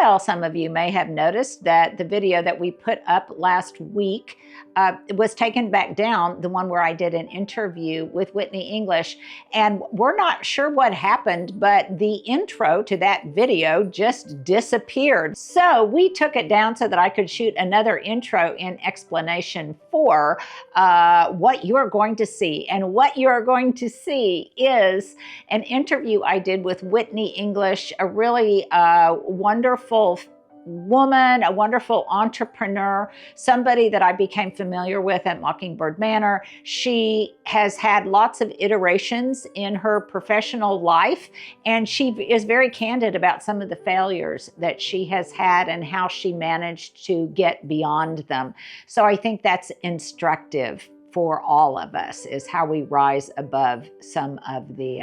Well, some of you may have noticed that the video that we put up last week was taken back down, the one where I did an interview with Whitney English. And we're not sure what happened, but the intro to that video just disappeared. So we took it down so that I could shoot another intro in explanation for what you're going to see. And what you're going to see is an interview I did with Whitney English, a really wonderful woman, a wonderful entrepreneur, somebody that I became familiar with at Mockingbird Manor. She has had lots of iterations in her professional life, and she is very candid about some of the failures that she has had and how she managed to get beyond them. So I think that's instructive for all of us, is how we rise above some of the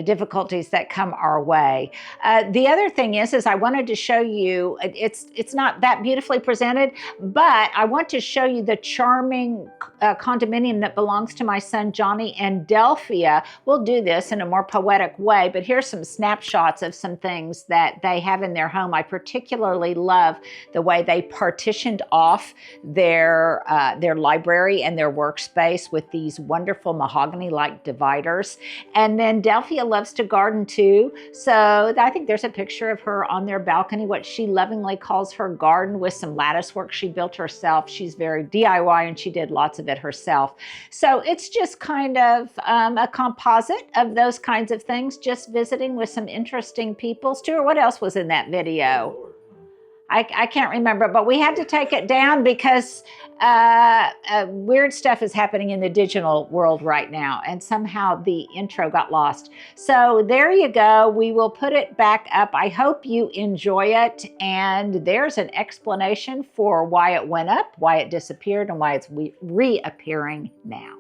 difficulties that come our way. The other thing is I wanted to show you, it's not that beautifully presented, but I want to show you the charming condominium that belongs to my son Johnny and Delphia. We'll do this in a more poetic way, but here's some snapshots of some things that they have in their home. I particularly love the way they partitioned off their library and their workspace with these wonderful mahogany-like dividers. And then Delphia loves to garden too. So I think there's a picture of her on their balcony, what she lovingly calls her garden, with some lattice work she built herself. She's very DIY and she did lots of it herself. So it's just kind of a composite of those kinds of things, just visiting with some interesting people. Stuart, what else was in that video? I can't remember, but we had to take it down because weird stuff is happening in the digital world right now, and somehow the intro got lost. So there you go. We will put it back up. I hope you enjoy it, and there's an explanation for why it went up, why it disappeared, and why it's reappearing now.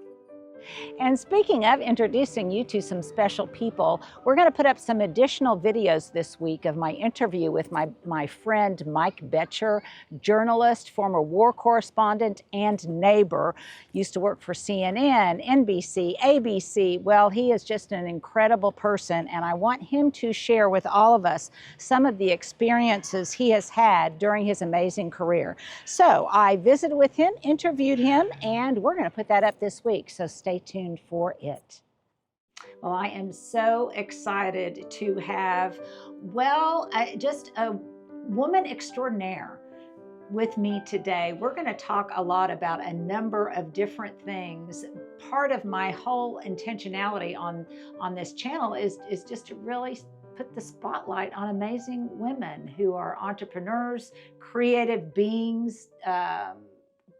And speaking of introducing you to some special people, we're going to put up some additional videos this week of my interview with my friend Mike Betcher, journalist, former war correspondent, and neighbor. Used to work for CNN, NBC, ABC. Well, he is just an incredible person, and I want him to share with all of us some of the experiences he has had during his amazing career. So I visited with him, interviewed him, and we're going to put that up this week. So stay tuned for it. Well, I am so excited to have, just a woman extraordinaire with me today. We're going to talk a lot about a number of different things. Part of my whole intentionality on this channel is just to really put the spotlight on amazing women who are entrepreneurs, creative beings,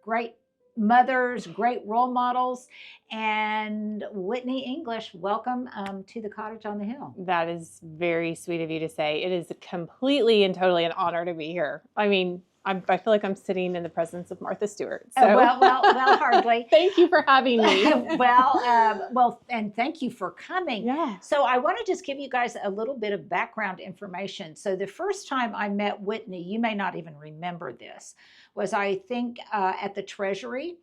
great mothers, great role models. And Whitney English, welcome to the Cottage on the Hill. That is very sweet of you to say. It is completely and totally an honor to be here. I mean, I feel like I'm sitting in the presence of Martha Stewart. So. Well, hardly. Thank you for having me. Well, and thank you for coming. Yeah. So I want to just give you guys a little bit of background information. So the first time I met Whitney, you may not even remember this, was I think at the Treasury.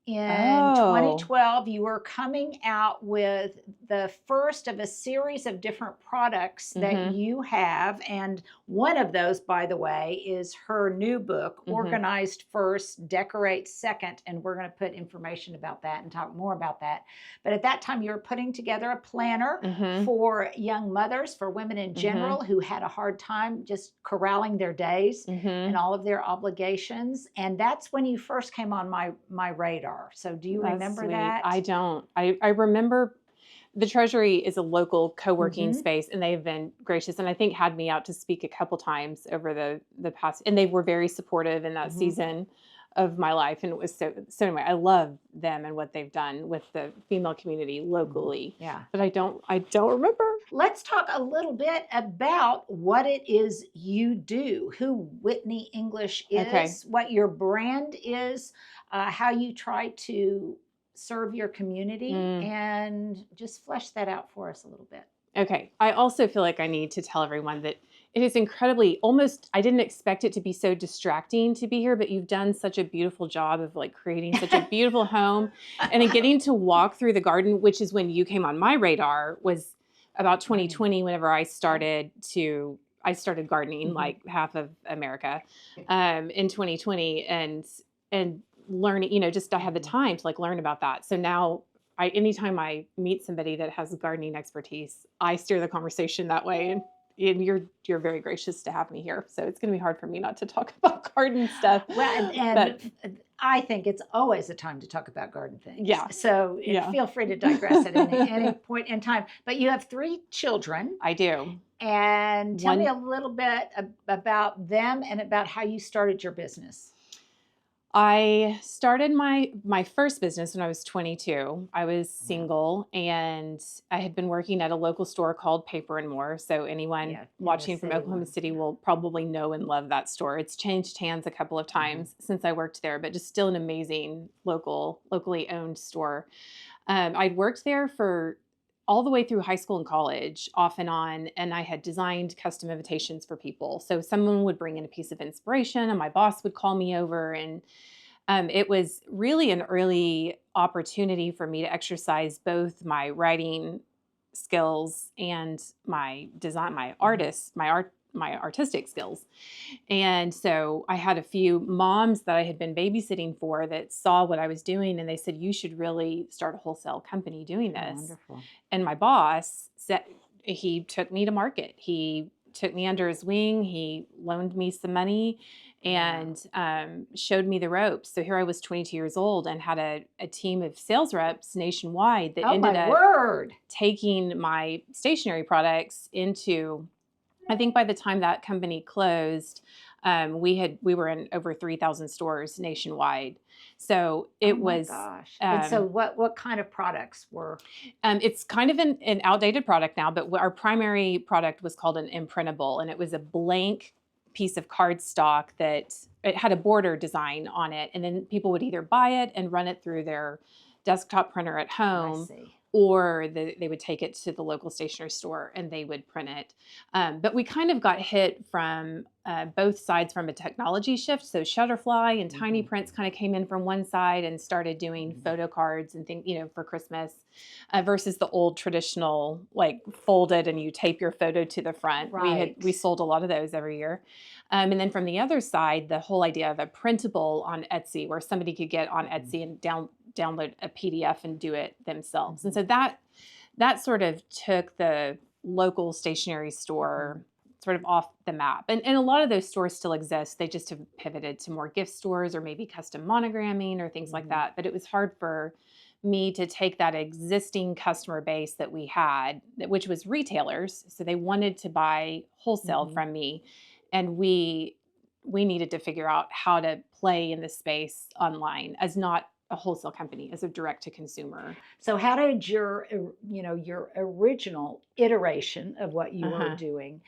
In 2012, you were coming out with the first of a series of different products that you have. And one of those, by the way, is her new book, Organized First, Decorate Second. And we're going to put information about that and talk more about that. But at that time, you were putting together a planner for young mothers, for women in general who had a hard time just corralling their days and all of their obligations. And that's when you first came on my radar. So do you remember that? I don't. I remember the Treasury is a local co-working space, and they've been gracious, and I think had me out to speak a couple times over the past, and they were very supportive in that season of my life. And it was so anyway, I love them and what they've done with the female community locally. Yeah. But I don't remember. Let's talk a little bit about what it is you do, who Whitney English is, what your brand is, how you try to serve your community, and just flesh that out for us a little bit. Okay. I also feel like I need to tell everyone that it is incredibly, I didn't expect it to be so distracting to be here, but you've done such a beautiful job of like creating such a beautiful home, and then getting to walk through the garden, which is when you came on my radar, was about 2020, whenever I started to I started gardening like half of America in 2020, and learning, you know, just I had the time to like learn about that. So now anytime I meet somebody that has gardening expertise, I steer the conversation that way. And you're very gracious to have me here. So it's going to be hard for me not to talk about garden stuff. Well, and I think it's always a time to talk about garden things. Yeah. So feel free to digress at any point in time. But you have 3 children. I do. And tell me a little bit about them and about how you started your business. I started my first business when I was 22. I was single, and I had been working at a local store called Paper and More. So anyone watching from Oklahoma City will probably know and love that store. It's changed hands a couple of times since I worked there, but just still an amazing locally owned store. I'd worked there for all the way through high school and college, off and on, and I had designed custom invitations for people. So someone would bring in a piece of inspiration, and my boss would call me over, and it was really an early opportunity for me to exercise both my writing skills and my design, my artistic skills. And so I had a few moms that I had been babysitting for that saw what I was doing, and they said, you should really start a wholesale company doing this. Wonderful. And my boss said, he took me to market. He took me under his wing. He loaned me some money and showed me the ropes. So here I was 22 years old and had a team of sales reps nationwide that ended up taking my stationery products into, I think by the time that company closed, we were in over 3,000 stores nationwide. So it was. Gosh. And so what kind of products were? It's kind of an outdated product now, but our primary product was called an imprintable, and it was a blank piece of cardstock that it had a border design on it, and then people would either buy it and run it through their desktop printer at home, or they would take it to the local stationery store and they would print it. But we kind of got hit from both sides from a technology shift. So Shutterfly and Tiny Prints kind of came in from one side and started doing photo cards and things, you know, for Christmas, versus the old traditional, like folded and you tape your photo to the front. Right. We sold a lot of those every year. And then from the other side, the whole idea of a printable on Etsy, where somebody could get on Etsy and download a PDF and do it themselves. And so that sort of took the local stationery store sort of off the map. And a lot of those stores still exist. They just have pivoted to more gift stores or maybe custom monogramming or things like that. But it was hard for me to take that existing customer base that we had, which was retailers. So they wanted to buy wholesale from me. And we needed to figure out how to play in the space online as not a wholesale company, as a direct to consumer. So how did your original iteration of what you were doing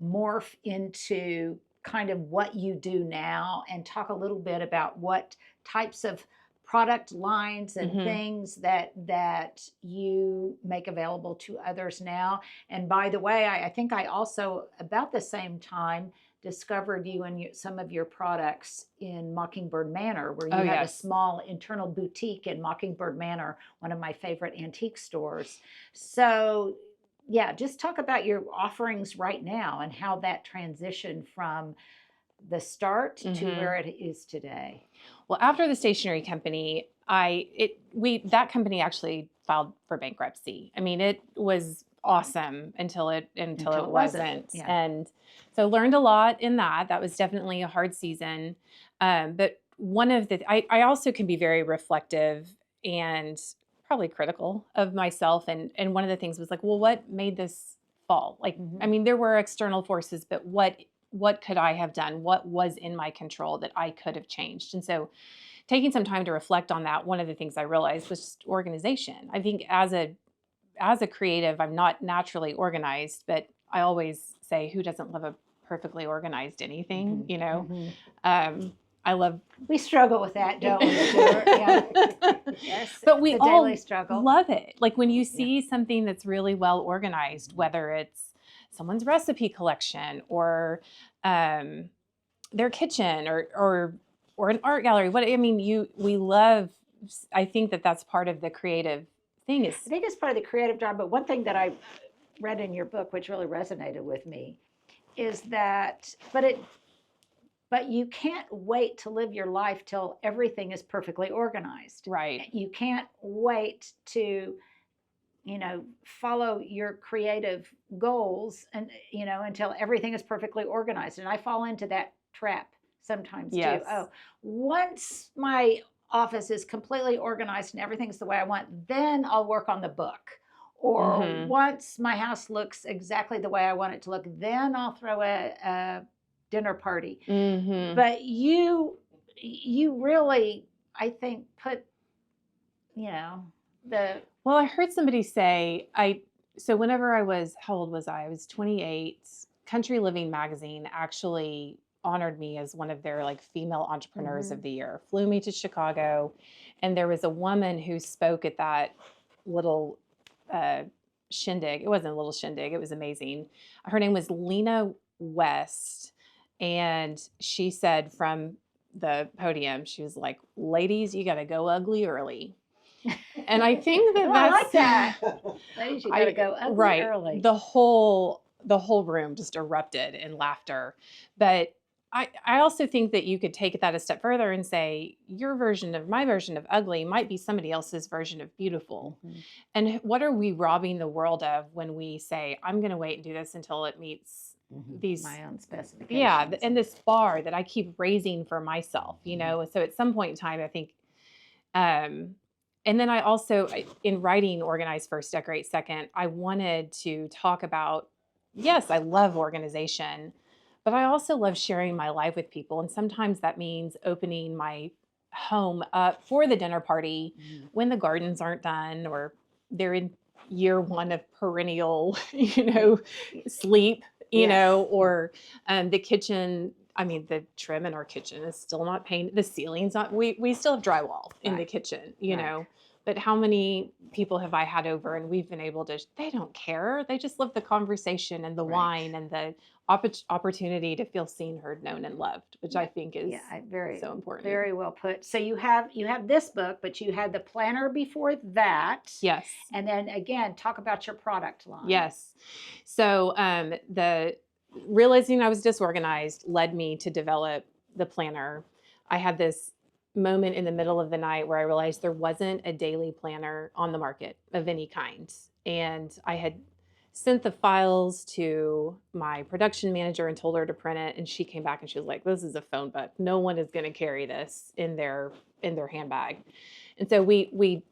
morph into kind of what you do now, and talk a little bit about what types of product lines and things that you make available to others now? And by the way, I think I also, about the same time, discovered you and some of your products in Mockingbird Manor, where you have a small internal boutique in Mockingbird Manor, one of my favorite antique stores. So yeah, just talk about your offerings right now and how that transitioned from the start to where it is today. Well, after the stationery company, that company actually filed for bankruptcy. I mean, it was awesome until it wasn't. Yeah. And so learned a lot in that. That was definitely a hard season. But one of I also can be very reflective and probably critical of myself. And one of the things was like, well, what made this fall? Like, I mean, there were external forces, but what could I have done? What was in my control that I could have changed? And so taking some time to reflect on that, one of the things I realized was just organization. I think as a creative, I'm not naturally organized, but I always say, who doesn't love a perfectly organized anything, you know? We struggle with that, don't we? Yeah. Yes, but we all daily struggle. Love it. Like when you see something that's really well organized, whether it's someone's recipe collection or their kitchen or an art gallery. We love. I think that's part of the creative thing. I think it's part of the creative job. But one thing that I read in your book, which really resonated with me, is that, but you can't wait to live your life till everything is perfectly organized. Right. You can't wait to, follow your creative goals and, until everything is perfectly organized. And I fall into that trap sometimes Yes. too. Oh, once my office is completely organized and everything's the way I want, then I'll work on the book. Or once my house looks exactly the way I want it to look, then I'll throw a dinner party. But you really, I think, put, the. Well, I heard somebody say, so whenever how old was I? I was 28. Country Living magazine actually honored me as one of their like female entrepreneurs of the year, flew me to Chicago. And there was a woman who spoke at that little shindig. It wasn't a little shindig. It was amazing. Her name was Lena West. And she said from the podium, she was like, ladies, you got to go ugly early. And I think that I like that's that. Ladies, you got to go ugly early. The whole room just erupted in laughter. But I also think that you could take that a step further and say my version of ugly might be somebody else's version of beautiful. And what are we robbing the world of when we say, I'm going to wait and do this until it meets these my own specifications? Yeah, and this bar that I keep raising for myself, So at some point in time, I think, and then I also, in writing Organize First, Decorate Second, I wanted to talk about, yes, I love organization, but I also love sharing my life with people. And sometimes that means opening my home up for the dinner party when the gardens aren't done or they're in year one of perennial, sleep, or the kitchen. I mean, the trim in our kitchen is still not painted. The ceiling's not, we still have drywall in the kitchen, know, but how many people have I had over and we've been able to, they don't care. They just love the conversation and the wine and the opportunity to feel seen, heard, known, and loved, which I think is so important. Very well put. So you have this book, but you had the planner before that. Yes. And then again, talk about your product line. Yes. So the realizing I was disorganized led me to develop the planner. I had this moment in the middle of the night where I realized there wasn't a daily planner on the market of any kind. And I had sent the files to my production manager and told her to print it. And she came back and she was like, this is a phone book. No one is going to carry this in their handbag. And so we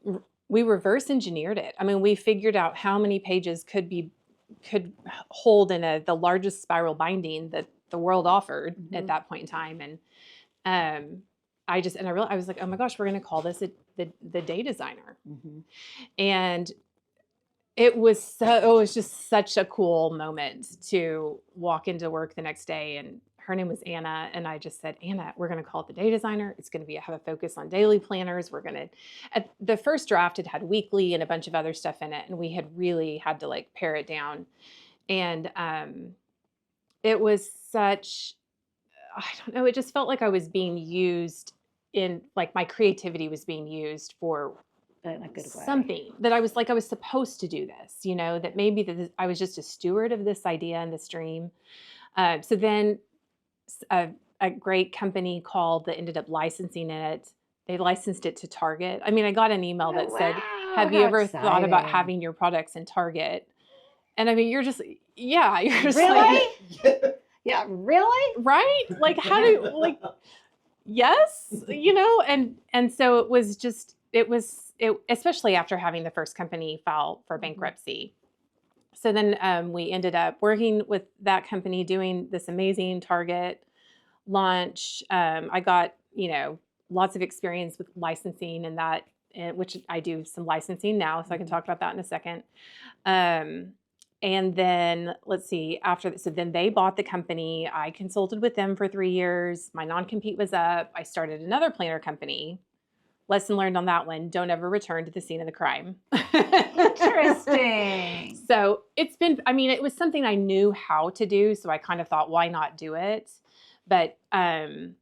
reverse engineered it. I mean, we figured out how many pages could hold in the largest spiral binding that the world offered at that point in time. And I realized, I was like, oh my gosh, we're going to call this the Day Designer. And it was just such a cool moment to walk into work the next day. And her name was Anna. And I just said, Anna, we're going to call it the Day Designer. It's going to have a focus on daily planners. At the first draft, it had weekly and a bunch of other stuff in it. And we had really had to like pare it down. And it was such, I don't know, it just felt like I was being used like my creativity was being used for in a good way. Something that I was supposed to do this, that maybe I was just a steward of this idea and this dream. So then a great company called that ended up licensing it. They licensed it to Target. I mean, I got an email that said, have you ever thought about having your products in Target? And I mean, you're just really? Yeah, really? Right? Like, how do, yes, and so it was especially after having the first company file for bankruptcy. So then we ended up working with that company doing this amazing Target launch. I got, lots of experience with licensing and that, which I do some licensing now, so I can talk about that in a second. And then let's see, so then they bought the company. I consulted with them for 3 years. My non-compete was up. I started another planner company. Lesson learned on that one, don't ever return to the scene of the crime. Interesting. So it was something I knew how to do. So I kind of thought, why not do it? But the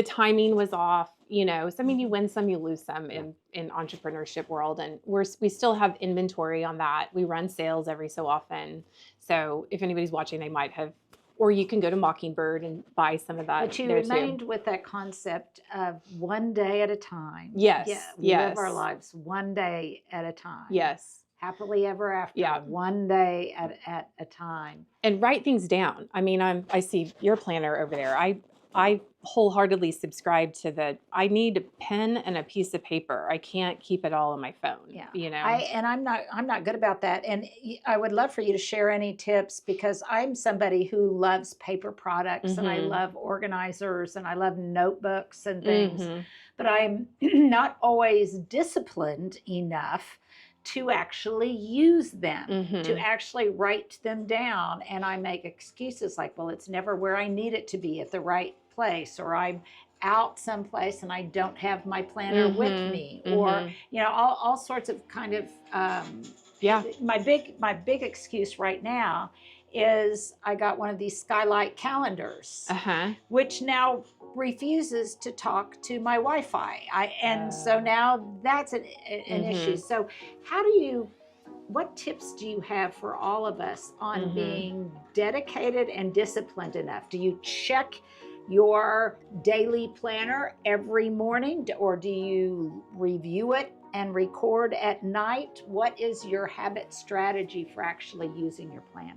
timing was off. you know. So I mean, you win some, you lose some in entrepreneurship world, and we still have inventory on that. We run sales every so often. So if anybody's watching, they might have, or you can go to Mockingbird and buy some of that. But you there remained too. with that concept of one day at a time. Yes. Yeah, we yes. live our lives one day at a time. Yes. Happily ever after. Yeah. One day at a time. And write things down. I mean, I see your planner over there. I wholeheartedly subscribe to I need a pen and a piece of paper. I can't keep it all on my phone. Yeah. You know. I'm not good about that. And I would love for you to share any tips, because I'm somebody who loves paper products and I love organizers and I love notebooks and things. But I'm not always disciplined enough to actually use them, to actually write them down. And I make excuses like, well, it's never where I need it to be at the right place, or I'm out someplace and I don't have my planner with me, or, you know, all sorts of kind of, my big excuse right now is I got one of these skylight calendars, which now refuses to talk to my Wi-Fi. And so now that's an issue. So what tips do you have for all of us on being dedicated and disciplined enough? Do you check your daily planner every morning, or do you review it and record at night? What is your habit strategy for actually using your planner?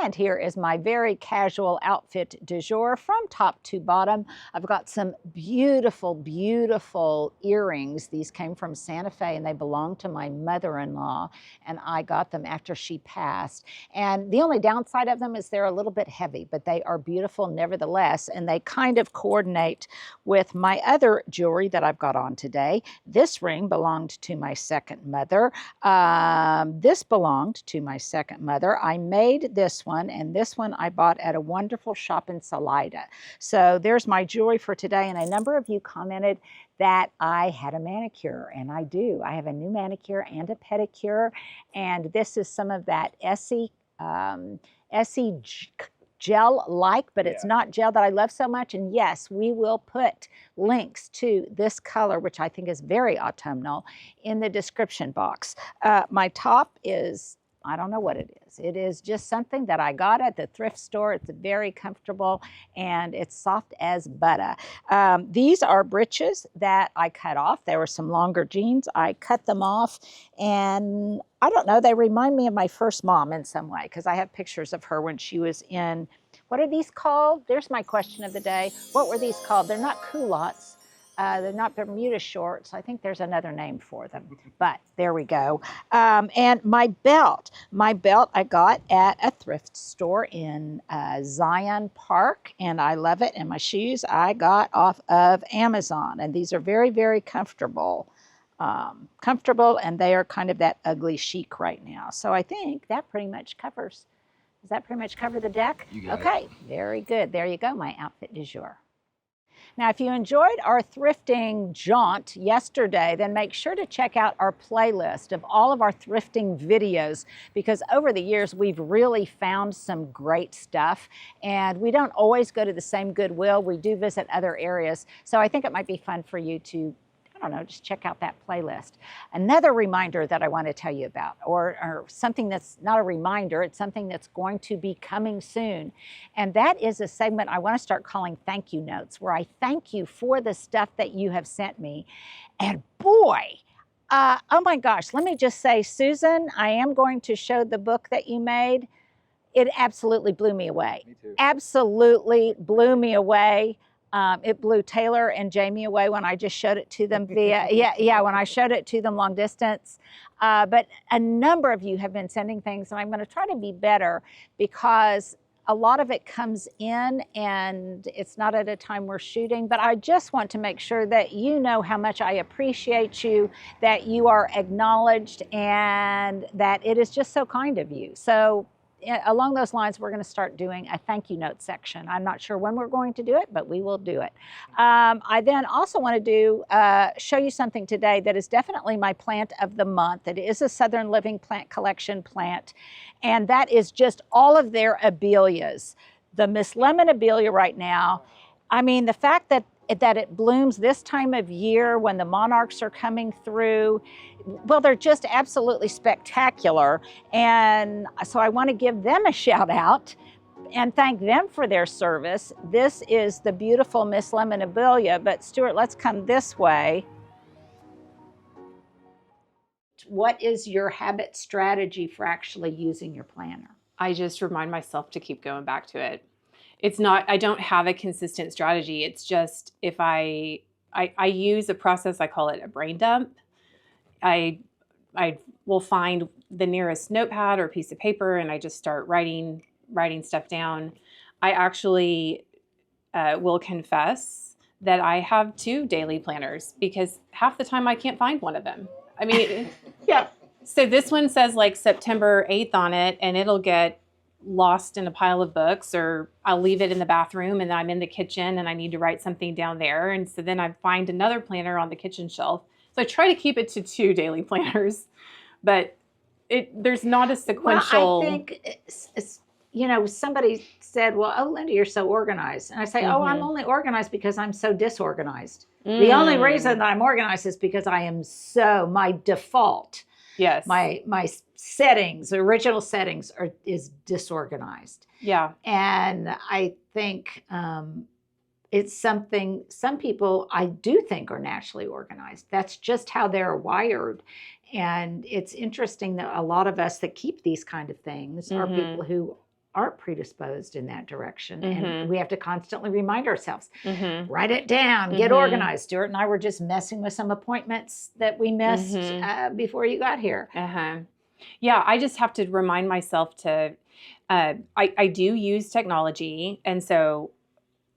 And here is my very casual outfit du jour from top to bottom. I've got some beautiful, beautiful earrings. These came from Santa Fe and they belong to my mother-in-law, and I got them after she passed. And the only downside of them is they're a little bit heavy, but they are beautiful nevertheless, and they kind of coordinate with my other jewelry that I've got on today. This ring belonged to my second mother. This belonged to my second mother. I made this one, and this one I bought at a wonderful shop in Salida. So there's my jewelry for today, and a number of you commented that I had a manicure, and I do. I have a new manicure and a pedicure, and this is some of that Essie gel-like, but it's not gel that I love so much. And yes, we will put links to this color, which I think is very autumnal, in the description box. My top is, I don't know what it is. It is just something that I got at the thrift store. It's very comfortable and it's soft as butter. These are breeches that I cut off. There were some longer jeans. I cut them off, and I don't know, they remind me of my first mom in some way, because I have pictures of her when she was in, what are these called? There's my question of the day. What were these called? They're not culottes. They're not Bermuda shorts. I think there's another name for them, but there we go. And my belt I got at a thrift store in Zion Park, and I love it. And my shoes I got off of Amazon, and these are very, very comfortable. And they are kind of that ugly chic right now. So I think that pretty much covers. Does that pretty much cover the deck? Okay, very good. There you go, my outfit du jour. Now, if you enjoyed our thrifting jaunt yesterday, then make sure to check out our playlist of all of our thrifting videos, because over the years, we've really found some great stuff, and we don't always go to the same Goodwill. We do visit other areas. So I think it might be fun for you to, I don't know, just check out that playlist. Another reminder that I want to tell you about, or something that's not a reminder, it's something that's going to be coming soon. And that is a segment I want to start calling Thank You Notes, where I thank you for the stuff that you have sent me. And boy, oh my gosh, let me just say, Susan, I am going to show the book that you made. It absolutely blew me away. Me too. Absolutely blew me away. It blew Taylor and Jamie away when I just showed it to them via, when I showed it to them long distance. But a number of you have been sending things, and I'm going to try to be better, because a lot of it comes in and it's not at a time we're shooting. But I just want to make sure that you know how much I appreciate you, that you are acknowledged, and that it is just so kind of you. So along those lines, we're going to start doing a thank you note section. I'm not sure when we're going to do it, but we will do it. I then also want to show you something today that is definitely my plant of the month. It is a Southern Living Plant Collection plant, and that is just all of their abelias. The Miss Lemon abelia right now, I mean, the fact that that it blooms this time of year when the monarchs are coming through. Well, they're just absolutely spectacular. And so I want to give them a shout out and thank them for their service. This is the beautiful Miss Lemon Abelia, but Stuart, let's come this way. What is your habit strategy for actually using your planner? I just remind myself to keep going back to it. It's not, I don't have a consistent strategy. It's just if I use a process, I call it a brain dump. I will find the nearest notepad or piece of paper and I just start writing stuff down. I actually will confess that I have 2 daily planners because half the time I can't find one of them. I mean, yeah. So this one says like September 8th on it, and it'll get lost in a pile of books, or I'll leave it in the bathroom and I'm in the kitchen and I need to write something down there. And so then I find another planner on the kitchen shelf. So I try to keep it to 2 daily planners, but there's not a sequential. Well, I think it's, you know, somebody said, well, oh, Linda, you're so organized. And I say, oh, I'm only organized because I'm so disorganized. The only reason that I'm organized is because I am my default. Yes. My settings, original settings is disorganized. Yeah. And I think it's something some people I do think are naturally organized. That's just how they're wired. And it's interesting that a lot of us that keep these kind of things are people who aren't predisposed in that direction. And we have to constantly remind ourselves, write it down, get organized. Stuart and I were just messing with some appointments that we missed before you got here. Yeah, I just have to remind myself to, I do use technology. And so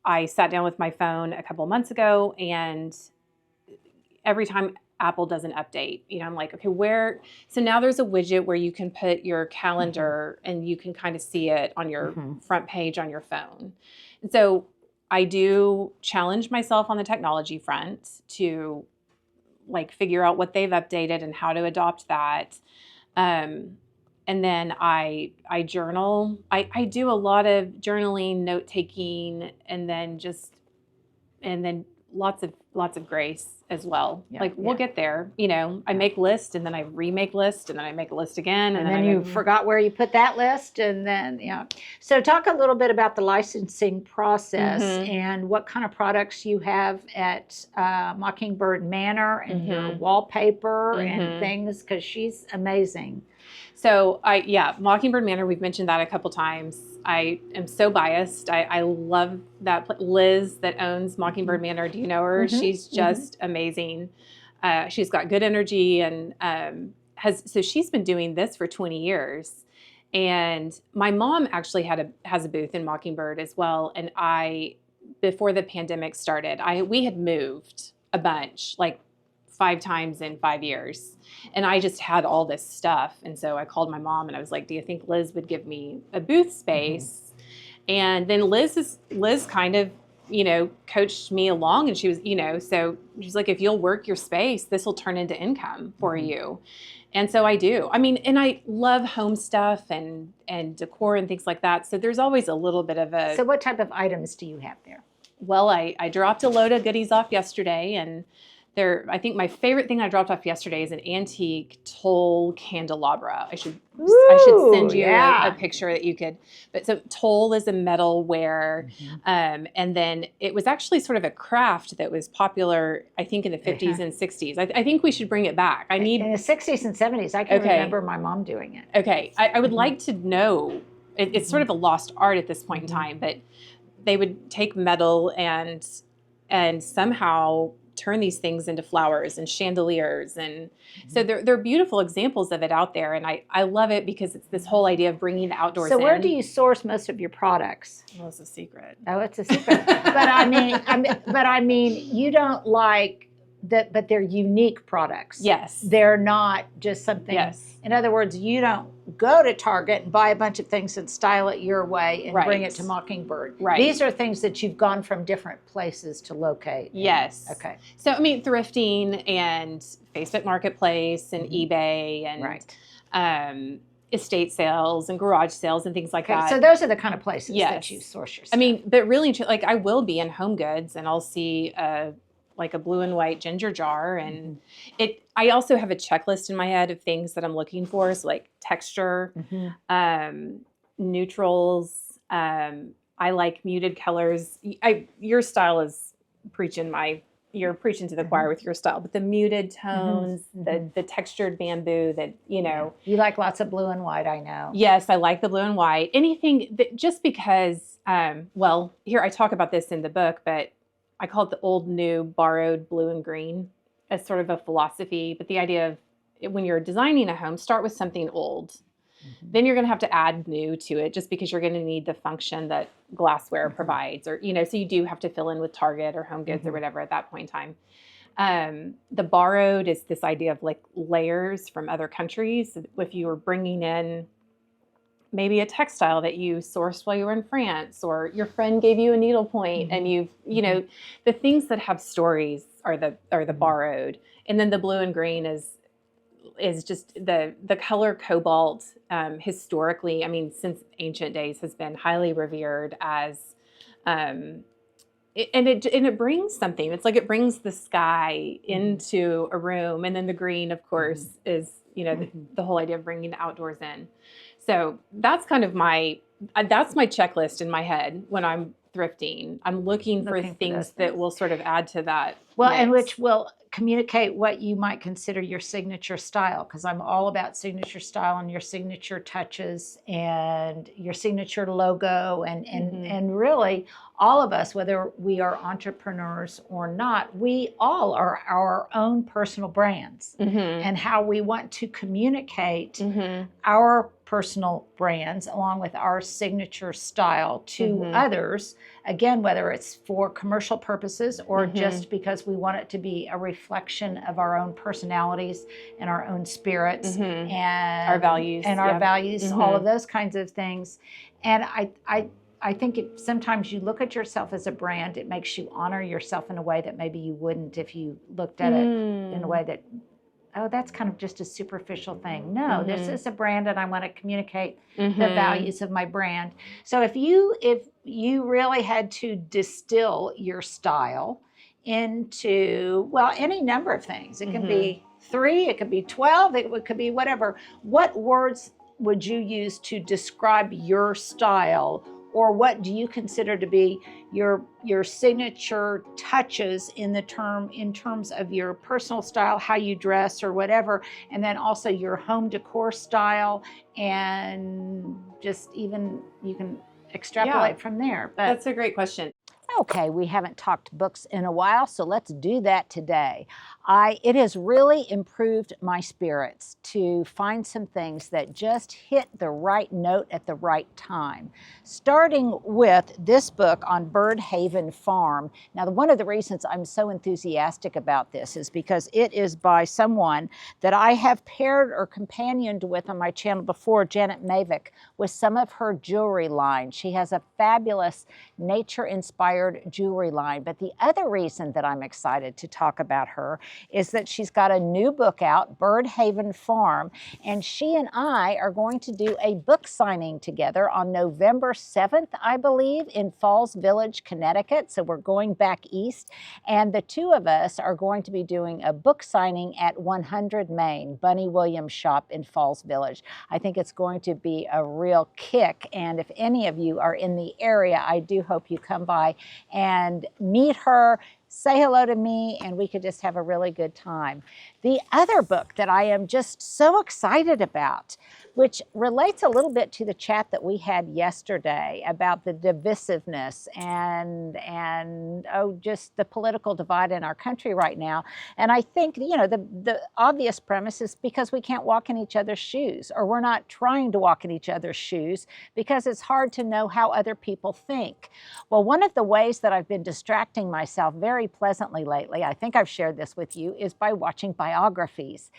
I sat down with my phone a couple months ago, and every time Apple does an update, you know, I'm like, okay, so now there's a widget where you can put your calendar and you can kind of see it on your front page on your phone. And so I do challenge myself on the technology front to like figure out what they've updated and how to adopt that. And then I journal. I do a lot of journaling, note taking, and then lots of grace as well. We'll get there. You know, I make lists and then I remake lists and then I make a list again. And then you forgot where you put that list. And then, yeah. So talk a little bit about the licensing process and what kind of products you have at Mockingbird Manor and your wallpaper and things, because she's amazing. So Mockingbird Manor, we've mentioned that a couple times. I am so biased. I love that Liz that owns Mockingbird Manor. Do you know her? She's just amazing. She's got good energy and so she's been doing this for 20 years. And my mom actually has a booth in Mockingbird as well. And before the pandemic started, we had moved a bunch, like 5 times in 5 years. And I just had all this stuff. And so I called my mom and I was like, do you think Liz would give me a booth space? And then Liz kind of, you know, coached me along, and she was, you know, so she's like, if you'll work your space, this will turn into income for you. And so I do. I mean, and I love home stuff and decor and things like that. So there's always a little bit of a. So what type of items do you have there? Well, I dropped a load of goodies off yesterday, and I think my favorite thing I dropped off yesterday is an antique toll candelabra. I should send you a picture that you could. But so toll is a metalware, and then it was actually sort of a craft that was popular, I think, in the 50s and 60s. I think we should bring it back. In the 60s and 70s. I can remember my mom doing it. Okay, I would like to know. It's sort of a lost art at this point in time, but they would take metal and somehow turn these things into flowers and chandeliers. And so there are beautiful examples of it out there. And I love it because it's this whole idea of bringing the outdoors in. So where do you source most of your products? Well, it's a secret. Oh, it's a secret. But I mean, you don't like that, but they're unique products. Yes. They're not just something. Yes. In other words, you don't go to Target and buy a bunch of things and style it your way and bring it to Mockingbird. Right. These are things that you've gone from different places to locate. Yes. Okay. So, I mean, thrifting and Facebook Marketplace and eBay and estate sales and garage sales and things like Okay, that. so those are the kind of places that Yes. you source your I stuff. mean, but really, like I will be in Home Goods and I'll see like a blue and white ginger jar, and I also have a checklist in my head of things that I'm looking for, so like texture, neutrals. I like muted colors. Your style is you're preaching to the choir with your style, but the muted tones, the textured bamboo that, you know. You like lots of blue and white, I know. Yes, I like the blue and white. Anything that, just because, well, here I talk about this in the book, but I call it the old, new, borrowed blue and green as sort of a philosophy. But the idea of when you're designing a home, start with something old. Then you're going to have to add new to it just because you're going to need the function that glassware provides, or, you know, so you do have to fill in with Target or Home Goods or whatever at that point in time. The borrowed is this idea of like layers from other countries. If you were bringing in maybe a textile that you sourced while you were in France, or your friend gave you a needlepoint and you know, the things that have stories are the borrowed. And then the blue and green is just the color cobalt, historically, I mean, since ancient days, has been highly revered as, it brings something. It's like it brings the sky into a room, and then the green, of course, is, you know, the whole idea of bringing the outdoors in. So that's kind of that's my checklist in my head when I'm thrifting. I'm looking for things that will sort of add to that. Well, and which will communicate what you might consider your signature style, because I'm all about signature style and your signature touches and your signature logo, and really all of us, whether we are entrepreneurs or not, we all are our own personal brands, and how we want to communicate our personal brands along with our signature style to others, again, whether it's for commercial purposes or just because we want it to be a reflection of our own personalities and our own spirits and our values all of those kinds of things. And I think sometimes you look at yourself as a brand, it makes you honor yourself in a way that maybe you wouldn't if you looked at it in a way that, oh, that's kind of just a superficial thing. No, this is a brand and I want to communicate the values of my brand. So if you really had to distill your style into, well, any number of things, it can be 3, it could be 12, it could be whatever. What words would you use to describe your style? Or what do you consider to be your signature touches in terms of your personal style, how you dress or whatever, and then also your home decor style, and just even you can extrapolate from there. But that's a great question. Okay, we haven't talked books in a while, so let's do that today. It has really improved my spirits to find some things that just hit the right note at the right time. Starting with this book on Bird Haven Farm. Now, one of the reasons I'm so enthusiastic about this is because it is by someone that I have paired or companioned with on my channel before, Janet Mavec, with some of her jewelry line. She has a fabulous nature-inspired jewelry line. But the other reason that I'm excited to talk about her is that she's got a new book out, Bird Haven Farm, and she and I are going to do a book signing together on November 7th, I believe, in Falls Village, Connecticut. So we're going back east, and the two of us are going to be doing a book signing at 100 Main, Bunny Williams' shop in Falls Village. I think it's going to be a real kick, and if any of you are in the area, I do hope you come by and meet her, say hello to me, and we could just have a really good time. The other book that I am just so excited about, which relates a little bit to the chat that we had yesterday about the divisiveness and just the political divide in our country right now. And I think, you know, the obvious premise is because we can't walk in each other's shoes, or we're not trying to walk in each other's shoes because it's hard to know how other people think. Well, one of the ways that I've been distracting myself very pleasantly lately, I think I've shared this with you, is by watching biographies.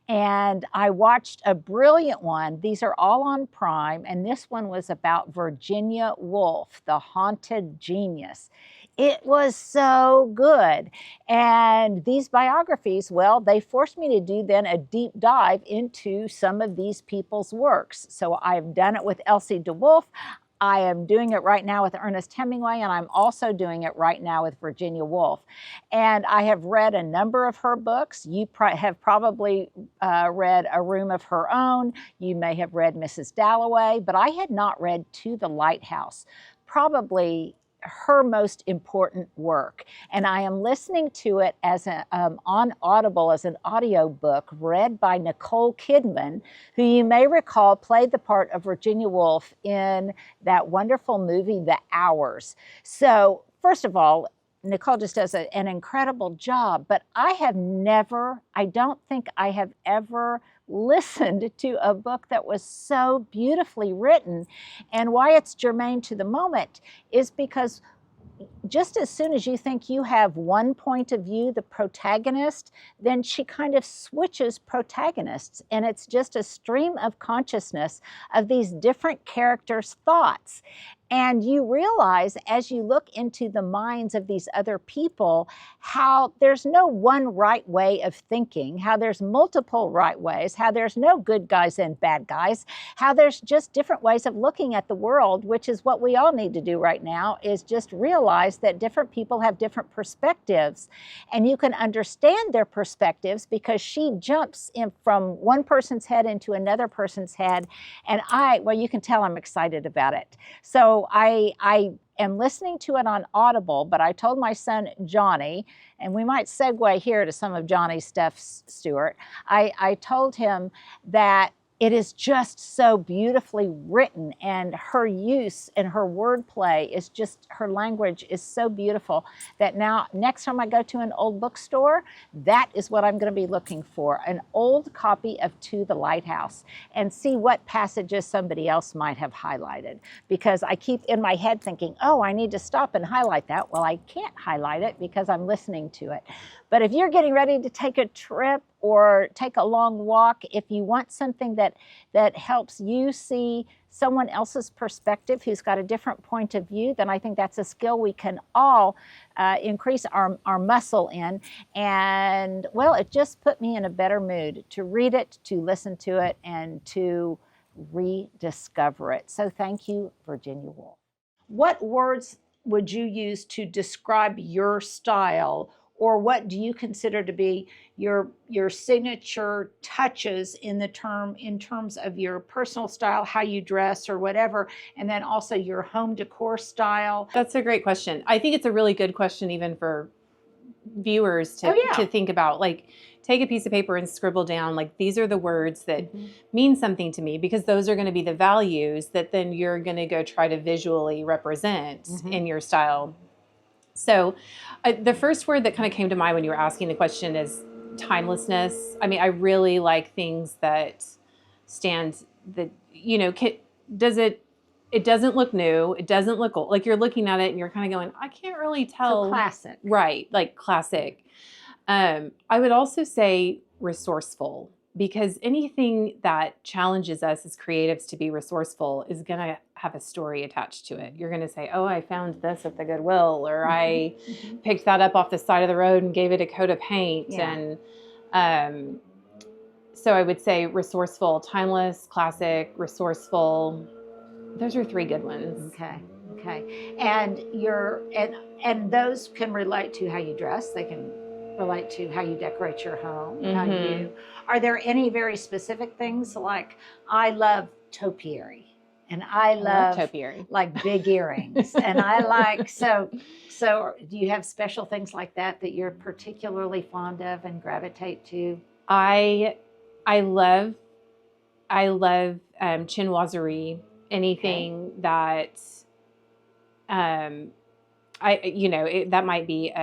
And I watched a brilliant one. These are all on Prime, and this one was about Virginia Woolf, the haunted genius. It was so good. And these biographies, well, they forced me to do then a deep dive into some of these people's works. So I've done it with Elsie de Wolfe. I am doing it right now with Ernest Hemingway, and I'm also doing it right now with Virginia Woolf. And I have read a number of her books. You have probably read A Room of Her Own. You may have read Mrs. Dalloway, but I had not read To the Lighthouse, probably her most important work. And I am listening to it as on Audible as an audio book read by Nicole Kidman, who you may recall played the part of Virginia Woolf in that wonderful movie, The Hours. So first of all, Nicole just does an incredible job, but I don't think I have ever listened to a book that was so beautifully written. And why it's germane to the moment is because just as soon as you think you have one point of view, the protagonist, then she kind of switches protagonists. And it's just a stream of consciousness of these different characters' thoughts. And you realize as you look into the minds of these other people, how there's no one right way of thinking, how there's multiple right ways, how there's no good guys and bad guys, how there's just different ways of looking at the world, which is what we all need to do right now, is just realize that different people have different perspectives. And you can understand their perspectives because she jumps in from one person's head into another person's head. And well, you can tell I'm excited about it. So I am listening to it on Audible, but I told my son Johnny, and we might segue here to some of Johnny's stuff, Stuart. I told him that it is just so beautifully written, and her use and her wordplay is just, her language is so beautiful that now next time I go to an old bookstore, that is what I'm going to be looking for, an old copy of To the Lighthouse, and see what passages somebody else might have highlighted, because I keep in my head thinking, oh, I need to stop and highlight that. Well, I can't highlight it because I'm listening to it. But if you're getting ready to take a trip or take a long walk, if you want something that helps you see someone else's perspective who's got a different point of view, then I think that's a skill we can all increase our muscle in. And well, it just put me in a better mood to read it, to listen to it, and to rediscover it. So thank you, Virginia Woolf. What words would you use to describe your style, or what do you consider to be your signature touches in terms of your personal style, how you dress or whatever, and then also your home decor style? That's a great question. I think it's a really good question even for viewers to think about. Like, take a piece of paper and scribble down, like, these are the words that mean something to me, because those are going to be the values that then you're going to go try to visually represent in your style. So the first word that kind of came to mind when you were asking the question is timelessness. I mean, I really like things that stand, that, you know, it doesn't look new. It doesn't look old. Like, you're looking at it and you're kind of going, I can't really tell. So classic. Right. Like classic. I would also say resourceful, because anything that challenges us as creatives to be resourceful is going to have a story attached to it. You're going to say, oh, I found this at the Goodwill, or I picked that up off the side of the road and gave it a coat of paint. Yeah. And so I would say resourceful, timeless, classic, resourceful. Those are three good ones. Okay. And and those can relate to how you dress. They can relate to how you decorate your home. Are there any very specific things? Like, I love topiary, and I love topiary, like big earrings, and I like so do you have special things like that you're particularly fond of and gravitate to? I love chinoiserie, anything that that might be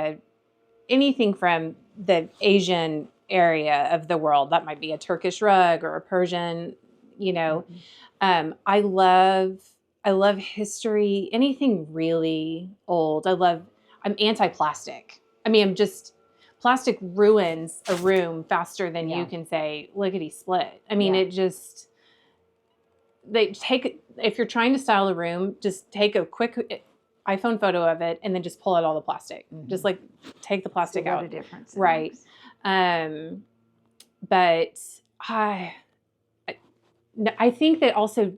anything from the Asian area of the world. That might be a Turkish rug or a Persian, I love history, anything really old. I'm anti-plastic. I mean, plastic ruins a room faster than you can say, lickety split. I mean, if you're trying to style a room, just take a quick iPhone photo of it and then just pull out all the plastic. Just like take the plastic out. What a difference. Right. But I think that also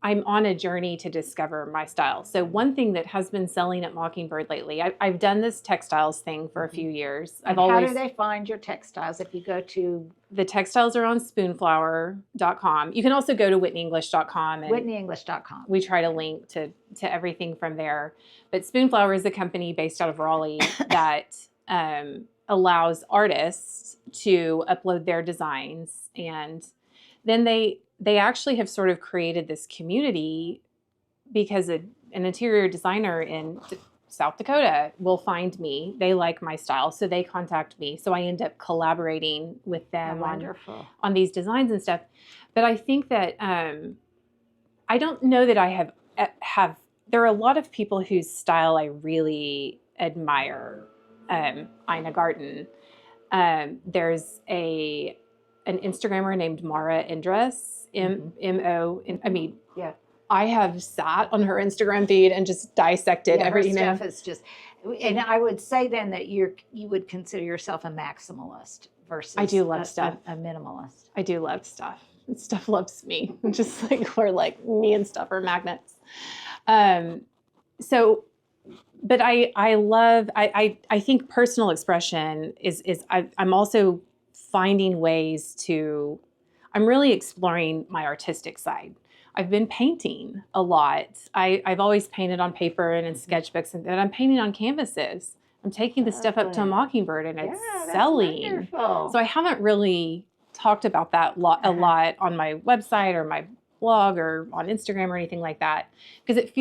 I'm on a journey to discover my style. So one thing that has been selling at Mockingbird lately, I've done this textiles thing for a few years. How do they find your textiles if you go to? The textiles are on spoonflower.com. You can also go to whitneyenglish.com. Whitneyenglish.com. We try to link to everything from there. But Spoonflower is a company based out of Raleigh that allows artists to upload their designs. And then they actually have sort of created this community because an interior designer in South Dakota will find me. They like my style, so they contact me. So I end up collaborating with them on these designs and stuff. But I think that I don't know that I have. There are a lot of people whose style I really admire. Ina Garten. There's an Instagrammer named Mara Indras. M-O. I mean, yeah. I have sat on her Instagram feed and just dissected everything. Her stuff is just, and I would say then that you would consider yourself a maximalist versus I do love stuff. A minimalist. I do love stuff. Stuff loves me. Just like we're like me and stuff are magnets. So, but I think personal expression is I'm also finding ways to. I'm really exploring my artistic side. I've been painting a lot. I've always painted on paper and in sketchbooks, and I'm painting on canvases. I'm taking the stuff up to a Mockingbird, and it's selling. Wonderful. So I haven't really talked about that a lot on my website or my blog or on Instagram or anything like that, because it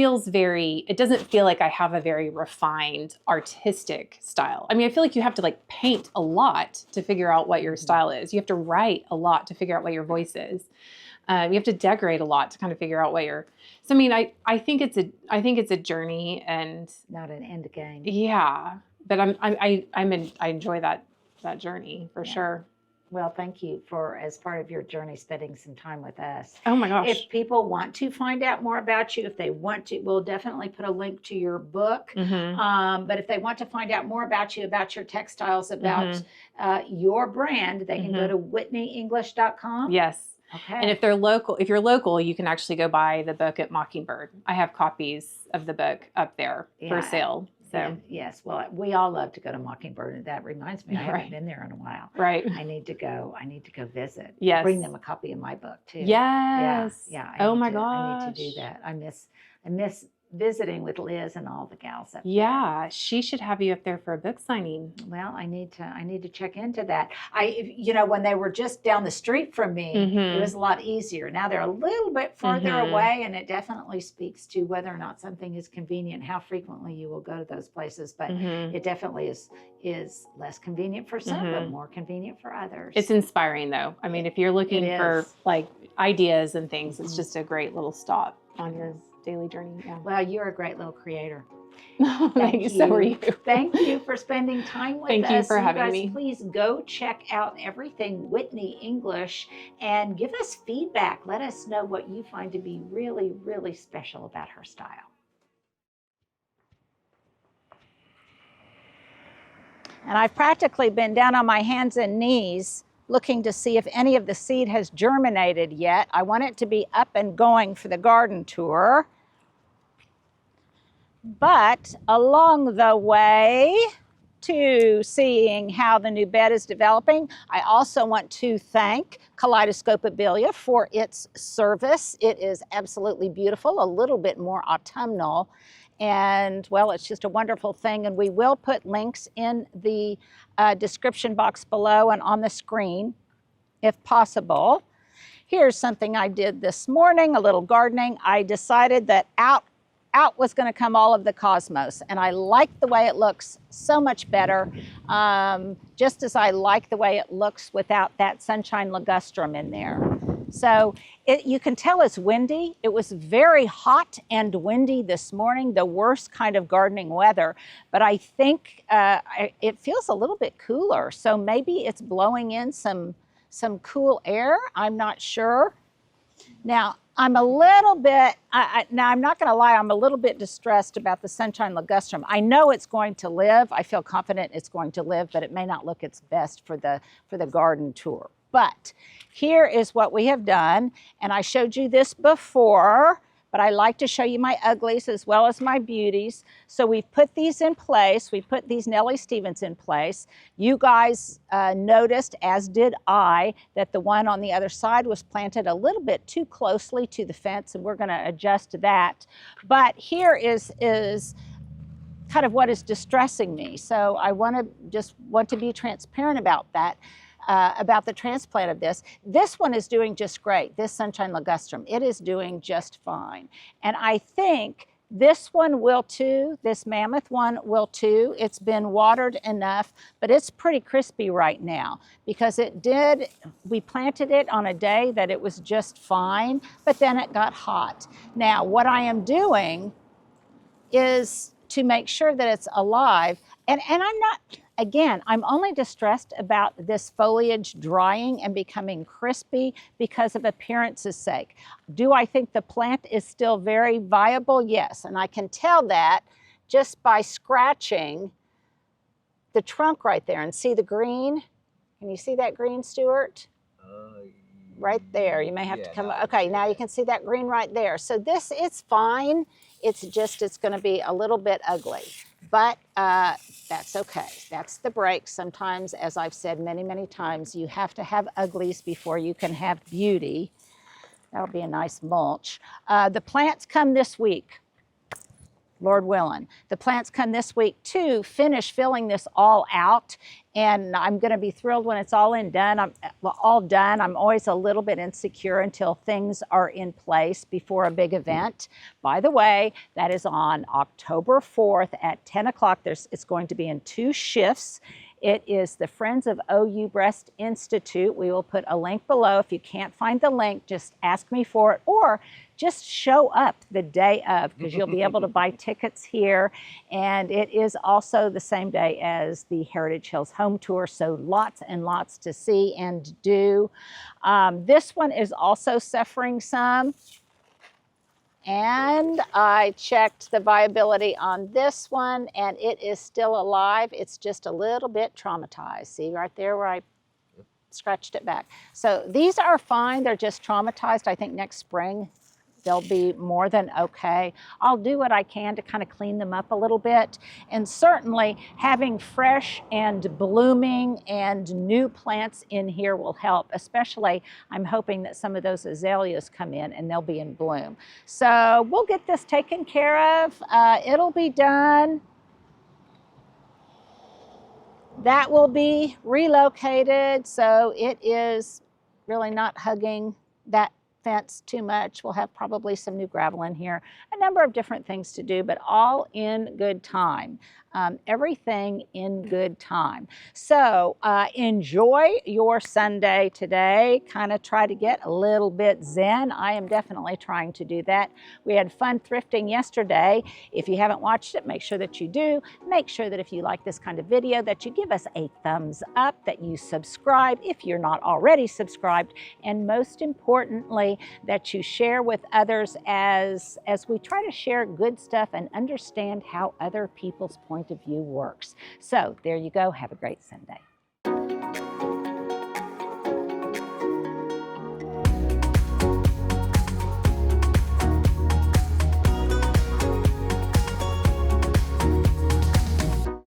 doesn't feel like I have a very refined artistic style. I mean, I feel like you have to like paint a lot to figure out what your style is. You have to write a lot to figure out what your voice is. You have to decorate a lot to kind of figure out what you're. So I mean, I think it's a journey and not an end game. Yeah, but I enjoy that journey for sure. Well, thank you for, as part of your journey, spending some time with us. Oh my gosh. If people want to find out more about you, if they want to, we'll definitely put a link to your book. But if they want to find out more about you, about your textiles, about your brand, they can go to whitneyenglish.com. Yes. Okay. And if you're local, you can actually go buy the book at Mockingbird. I have copies of the book up there for sale. So yes, well, we all love to go to Mockingbird, and that reminds me, I haven't been there in a while. Right. I need to go visit. Yes. Bring them a copy of my book too. Yes. Yeah. Oh my gosh. I need to do that. I miss visiting with Liz and all the gals up there. Yeah, she should have you up there for a book signing. Well, I need to check into that. When they were just down the street from me, it was a lot easier. Now they're a little bit further away, and it definitely speaks to whether or not something is convenient, how frequently you will go to those places. But it definitely is less convenient for some, but more convenient for others. It's inspiring though. I mean, if you're looking for like ideas and things, it's just a great little stop on your daily journey. Yeah. Well, you're a great little creator. Thank you. So are you. Thank you for spending time with us. Thank you for having me. Please go check out everything Whitney English and give us feedback. Let us know what you find to be really, really special about her style. And I've practically been down on my hands and knees looking to see if any of the seed has germinated yet. I want it to be up and going for the garden tour. But along the way to seeing how the new bed is developing, I also want to thank Kaleidoscope Abelia for its service. It is absolutely beautiful, a little bit more autumnal. And well, it's just a wonderful thing. And we will put links in the description box below and on the screen, if possible. Here's something I did this morning, a little gardening. I decided that out was going to come all of the cosmos, and I like the way it looks so much better, just as I like the way it looks without that sunshine ligustrum in there. So you can tell it's windy. It was very hot and windy this morning, the worst kind of gardening weather, but I think it feels a little bit cooler, so maybe it's blowing in some cool air. I'm not sure. Now, I'm a little bit, now I'm not gonna lie, I'm a little bit distressed about the sunshine ligustrum. I know it's going to live. I feel confident it's going to live, but it may not look its best for the garden tour. But here is what we have done. And I showed you this before, but I like to show you my uglies as well as my beauties. So we've put these in place. We put these Nellie Stevens in place. You guys noticed, as did I, that the one on the other side was planted a little bit too closely to the fence, and we're gonna adjust that. But here is kind of what is distressing me. So I just want to be transparent about that. About the transplant of this. This one is doing just great, this sunshine ligustrum. It is doing just fine. And I think this one will too, this mammoth one will too. It's been watered enough, but it's pretty crispy right now because we planted it on a day that it was just fine, but then it got hot. Now, what I am doing is to make sure that it's alive, and I'm not, again, I'm only distressed about this foliage drying and becoming crispy because of appearance's sake. Do I think the plant is still very viable? Yes, and I can tell that just by scratching the trunk right there. And see the green? Can you see that green, Stuart? Right there. You may have to come, okay, now you can see that green right there. So it's fine. It's just, it's gonna be a little bit ugly, but that's okay. That's the break. Sometimes, as I've said many, many times, you have to have uglies before you can have beauty. That'll be a nice mulch. The plants come this week, Lord willing. The plants come this week to finish filling this all out, and I'm going to be thrilled when it's all done. I'm always a little bit insecure until things are in place before a big event. By the way, that is on October 4th at 10 o'clock. It's going to be in 2 shifts. It is the Friends of OU Breast Institute. We will put a link below. If you can't find the link, just ask me for it, or just show up the day of, because you'll be able to buy tickets here. And it is also the same day as the Heritage Hills Home Tour, so lots and lots to see and do. This one is also suffering some. And I checked the viability on this one, and it is still alive. It's just a little bit traumatized. See right there where I scratched it back. So these are fine. They're just traumatized. I think next spring they'll be more than okay. I'll do what I can to kind of clean them up a little bit. And certainly having fresh and blooming and new plants in here will help, especially I'm hoping that some of those azaleas come in and they'll be in bloom. So we'll get this taken care of. It'll be done. That will be relocated, so it is really not hugging that fence too much. We'll have probably some new gravel in here, a number of different things to do, but all in good time. Everything in good time. So enjoy your Sunday today. Kind of try to get a little bit zen. I am definitely trying to do that. We had fun thrifting yesterday. If you haven't watched it, make sure that you do. Make sure that if you like this kind of video that you give us a thumbs up, that you subscribe if you're not already subscribed, and most importantly, that you share with others as we try to share good stuff and understand how other people's point of view works. So there you go. Have a great Sunday.